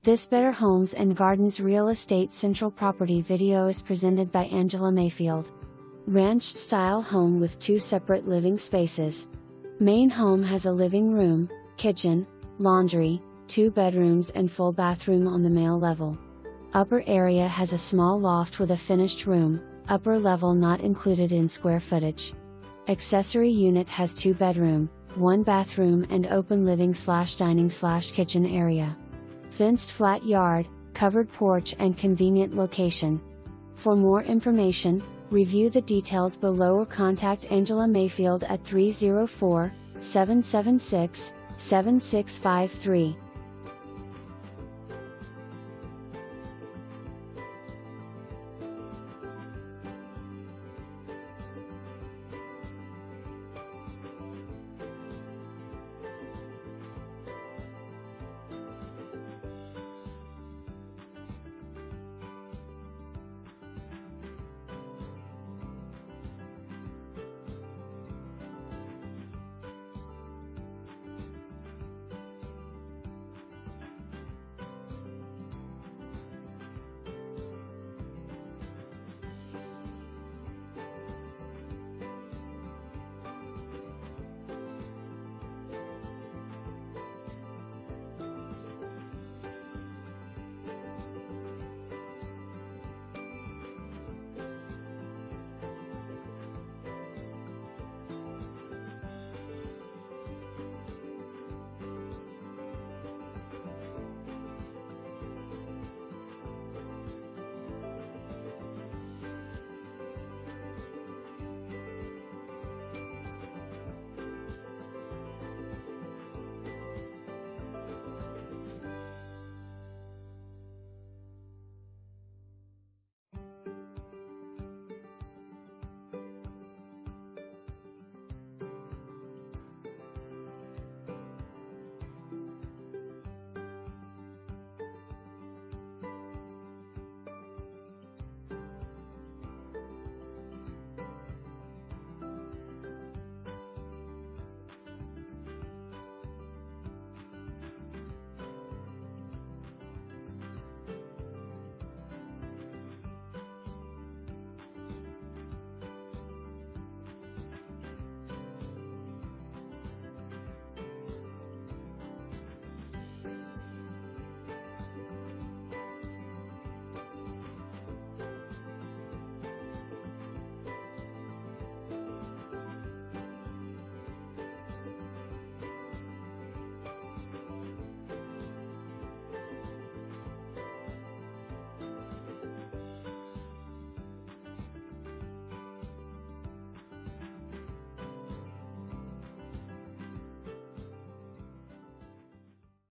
This Better Homes and Gardens Real Estate Central Property video is presented by Angela Mayfield. Ranch-style home with 2 separate living spaces. Main home has a living room, kitchen, laundry, 2 bedrooms and full bathroom on the male level. Upper area has a small loft with a finished room, upper level not included in square footage. Accessory unit has 2 bedroom, 1 bathroom and open living/dining/kitchen area. Fenced flat yard, covered porch and convenient location. For more information, review the details below or contact Angela Mayfield at 304-776-7653.